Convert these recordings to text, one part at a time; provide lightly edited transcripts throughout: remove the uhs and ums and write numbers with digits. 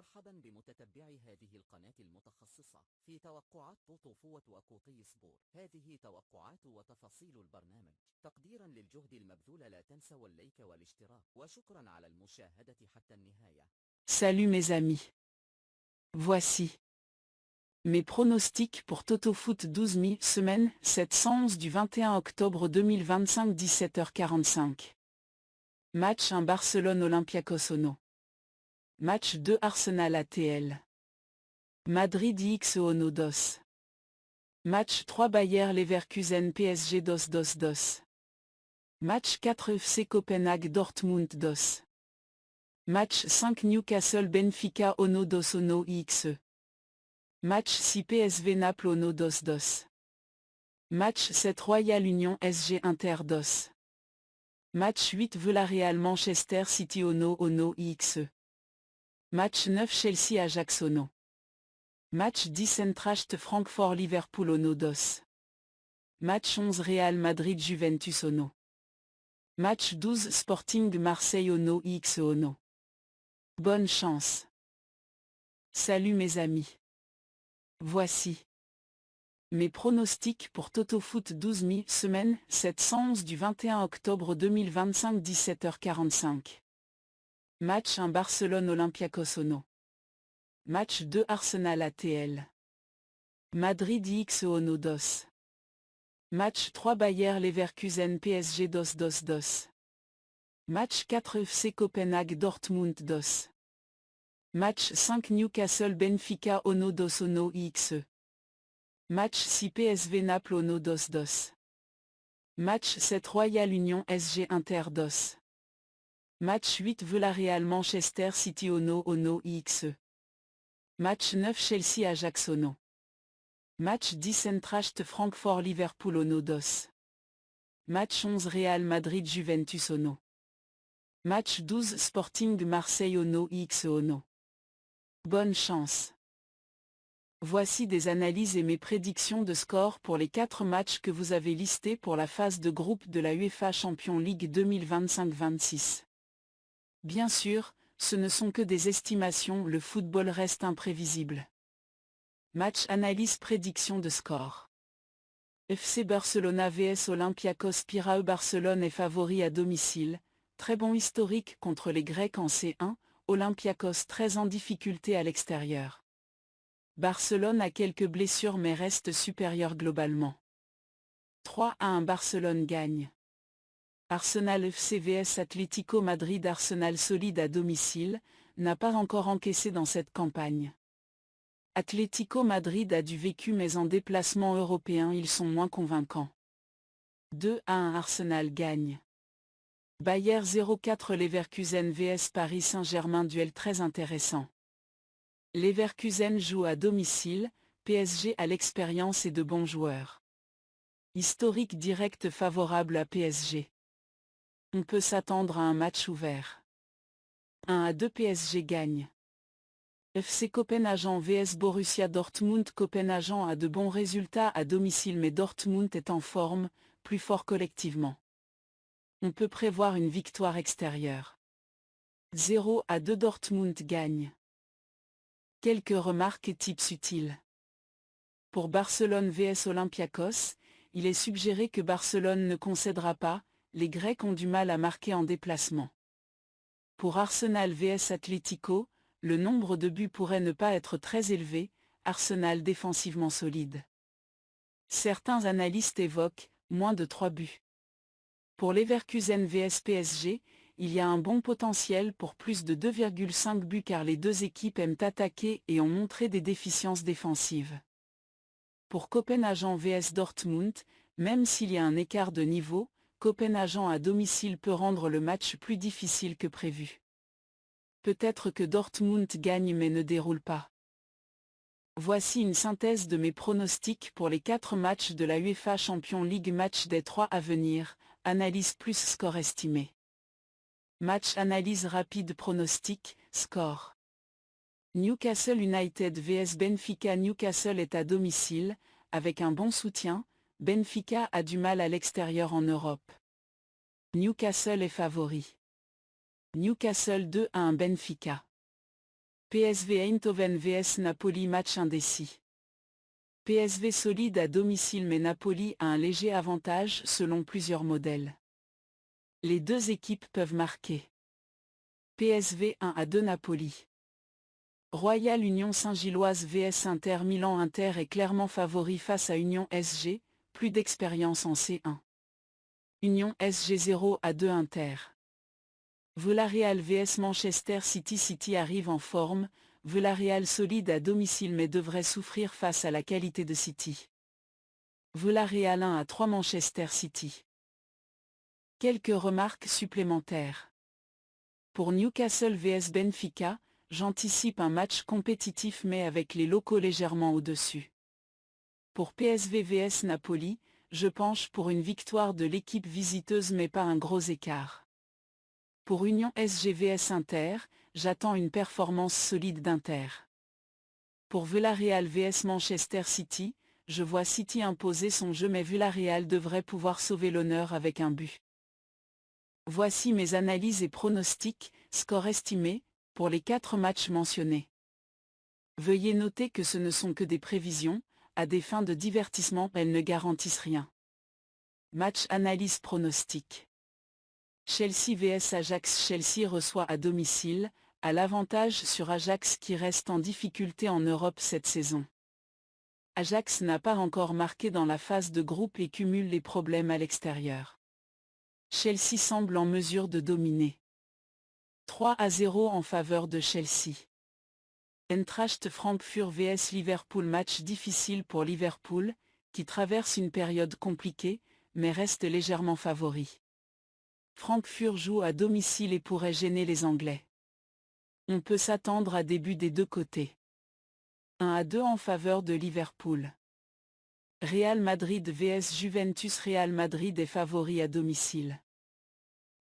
مرحبا بمتتبعي هذه القناة المتخصصة في توقعات طوطوفوة وقوطي سبور. هذه توقعات وتفاصيل البرنامج تقديرا للجهد المبذول. لا تنسوا اللايك والاشتراك، وشكرا على المشاهدة حتى النهاية. Salut mes amis. Voici mes pronostics pour TotoFoot 12 000 semaine 711 du 21 octobre 2025 17h45. Match 1 Barcelone Olympiakos Ono. Match 2 Arsenal ATL. Madrid IX Ono DOS. Match 3 Bayer Leverkusen PSG DOS. Match 4 FC Copenhague Dortmund DOS. Match 5 Newcastle Benfica Ono DOS Ono IXE. Match 6 PSV Naples Ono DOS. Match 7 Royal Union SG Inter DOS. Match 8 Villarreal Manchester City Ono IXE. Match 9 Chelsea Ajax Ono. Match 10 Eintracht Francfort Liverpool Ono DOS. Match 11 Real Madrid Juventus Ono. Match 12 Sporting Marseille Ono IXE Ono. Bonne chance. Salut mes amis. Voici mes pronostics pour TotoFoot 12 000 semaine 711 du 21 octobre 2025 17h45. Match 1 Barcelone Olympiakos Ono. Match 2 Arsenal ATL. Madrid IX Ono DOS. Match 3 Bayer Leverkusen PSG DOS. Match 4 FC Copenhague Dortmund DOS. Match 5 Newcastle Benfica Ono DOS Ono IXE. Match 6 PSV Naples Ono DOS. Match 7 Royal Union SG Inter DOS. Match 8 Villarreal Manchester City Ono IXE. Match 9 Chelsea Ajax Ono. Match 10 Eintracht Francfort Liverpool Ono DOS. Match 11 Real Madrid Juventus Ono. Match 12 Sporting Marseille Ono IXE Ono. Bonne chance. Voici des analyses et mes prédictions de score pour les 4 matchs que vous avez listés pour la phase de groupe de la UEFA Champions League 2025-26. Bien sûr, ce ne sont que des estimations, le football reste imprévisible. Match analyse prédiction de score. FC Barcelona vs Olympiakos Piraeus. Barcelone est favori à domicile, très bon historique contre les Grecs en C1, Olympiakos très en difficulté à l'extérieur. Barcelone a quelques blessures mais reste supérieur globalement. 3-1 Barcelone gagne. Arsenal FC vs Atlético Madrid. Arsenal solide à domicile, n'a pas encore encaissé dans cette campagne. Atlético Madrid a du vécu mais en déplacement européen ils sont moins convaincants. 2-1 Arsenal gagne. Bayer 0-4 Leverkusen vs Paris Saint-Germain. Duel très intéressant. Leverkusen joue à domicile, PSG a l'expérience et de bons joueurs. Historique direct favorable à PSG. On peut s'attendre à un match ouvert. 1-2 PSG gagne. FC Copenhagen vs Borussia Dortmund. Copenhagen a de bons résultats à domicile mais Dortmund est en forme, plus fort collectivement. On peut prévoir une victoire extérieure. 0-2 Dortmund gagne. Quelques remarques et tips utiles. Pour Barcelone vs Olympiakos, il est suggéré que Barcelone ne concédera pas, les Grecs ont du mal à marquer en déplacement. Pour Arsenal vs Atlético, le nombre de buts pourrait ne pas être très élevé, Arsenal défensivement solide. Certains analystes évoquent moins de 3 buts. Pour Leverkusen vs PSG, il y a un bon potentiel pour plus de 2,5 buts car les deux équipes aiment attaquer et ont montré des déficiences défensives. Pour Copenhagen vs Dortmund, même s'il y a un écart de niveau, Copenhagen à domicile peut rendre le match plus difficile que prévu. Peut-être que Dortmund gagne mais ne déroule pas. Voici une synthèse de mes pronostics pour les 4 matchs de la UEFA Champions League. Match des 3 à venir, analyse plus score estimé. Match analyse rapide pronostic, score. Newcastle United vs Benfica. Newcastle est à domicile, avec un bon soutien, Benfica a du mal à l'extérieur en Europe. Newcastle est favori. Newcastle 2-1 Benfica. PSV Eindhoven vs Napoli match indécis. PSV solide à domicile mais Napoli a un léger avantage selon plusieurs modèles. Les deux équipes peuvent marquer. PSV 1-2 Napoli. Royal Union Saint-Gilloise vs Inter Milan. Inter est clairement favori face à Union SG, plus d'expérience en C1. Union SG 0-2 Inter. Villarreal vs Manchester City. City arrive en forme, Villarreal solide à domicile mais devrait souffrir face à la qualité de City. Villarreal 1-3 Manchester City. Quelques remarques supplémentaires. Pour Newcastle vs Benfica, j'anticipe un match compétitif mais avec les locaux légèrement au-dessus. Pour PSV vs Napoli, je penche pour une victoire de l'équipe visiteuse mais pas un gros écart. Pour Union SG vs Inter, j'attends une performance solide d'Inter. Pour Villarreal vs Manchester City, je vois City imposer son jeu mais Villarreal devrait pouvoir sauver l'honneur avec un but. Voici mes analyses et pronostics, score estimé, pour les 4 matchs mentionnés. Veuillez noter que ce ne sont que des prévisions, à des fins de divertissement elles ne garantissent rien. Match analyse pronostic. Chelsea vs Ajax. Chelsea reçoit à domicile, à l'avantage sur Ajax qui reste en difficulté en Europe cette saison. Ajax n'a pas encore marqué dans la phase de groupe et cumule les problèmes à l'extérieur. Chelsea semble en mesure de dominer. 3-0 en faveur de Chelsea. Eintracht Francfort vs Liverpool. Match difficile pour Liverpool, qui traverse une période compliquée, mais reste légèrement favori. Francfort joue à domicile et pourrait gêner les Anglais. On peut s'attendre à des buts des deux côtés. 1-2 en faveur de Liverpool. Real Madrid vs Juventus. Real Madrid est favori à domicile.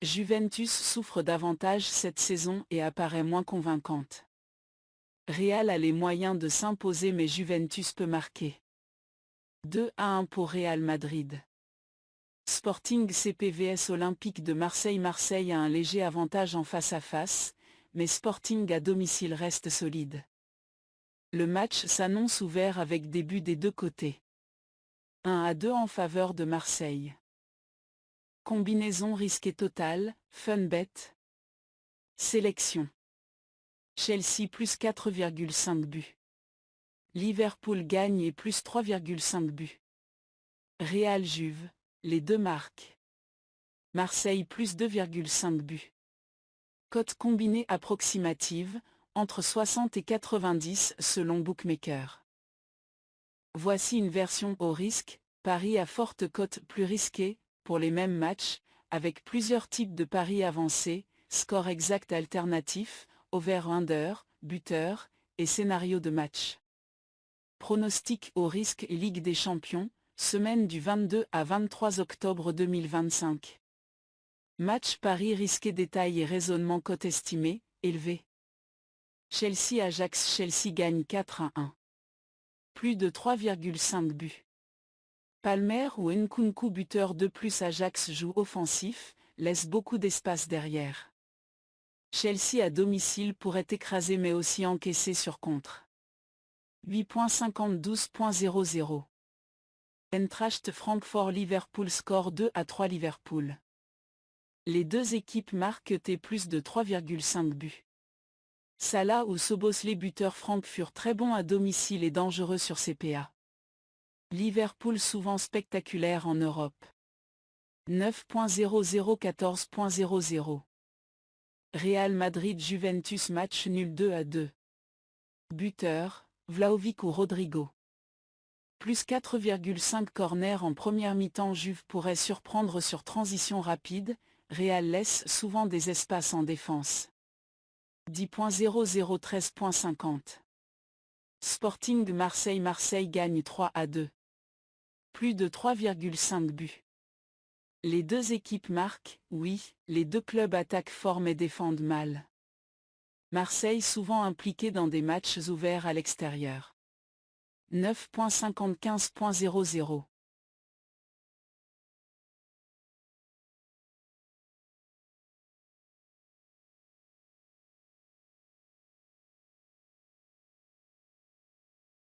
Juventus souffre davantage cette saison et apparaît moins convaincante. Real a les moyens de s'imposer mais Juventus peut marquer. 2-1 pour Real Madrid. Sporting CP vs Olympique de Marseille. Marseille a un léger avantage en face-à-face, mais Sporting à domicile reste solide. Le match s'annonce ouvert avec des buts des deux côtés. 1-2 en faveur de Marseille. Combinaison risquée totale, Funbet. Sélection. Chelsea plus 4,5 buts. Liverpool gagne et plus 3,5 buts. Real Juve, les deux marques. Marseille plus 2,5 buts. Cote combinée approximative, entre 60 et 90 selon Bookmaker. Voici une version au risque, pari à forte cote plus risqué, pour les mêmes matchs, avec plusieurs types de paris avancés, score exact alternatif, over-under, buteur, et scénario de match. Pronostic au risque Ligue des Champions, semaine du 22 à 23 octobre 2025. Match pari risqué détail et raisonnement cote estimée, élevé. Chelsea-Ajax. Chelsea gagne 4-1. Plus de 3,5 buts. Palmer ou Nkunku buteur de plus. Ajax joue offensif, laisse beaucoup d'espace derrière. Chelsea à domicile pourrait écraser mais aussi encaisser sur contre. 8.50-12.00. Eintracht Francfort Liverpool. Score 2-3 Liverpool. Les deux équipes marquent plus de 3,5 buts. Salah ou Szoboszlai buteur. Francfort très bon à domicile et dangereux sur CPA. Liverpool souvent spectaculaire en Europe. 9.00-14.00. Real Madrid Juventus. Match nul 2-2. Buteur, Vlahovic ou Rodrigo. Plus 4,5 corner en première mi-temps. Juve pourrait surprendre sur transition rapide, Real laisse souvent des espaces en défense. 10.00 13.50. Sporting Marseille. Marseille gagne 3-2. Plus de 3,5 buts. Les deux équipes marquent, oui, les deux clubs attaquent fort mais défendent mal. Marseille souvent impliqué dans des matchs ouverts à l'extérieur. 9.50 15.00.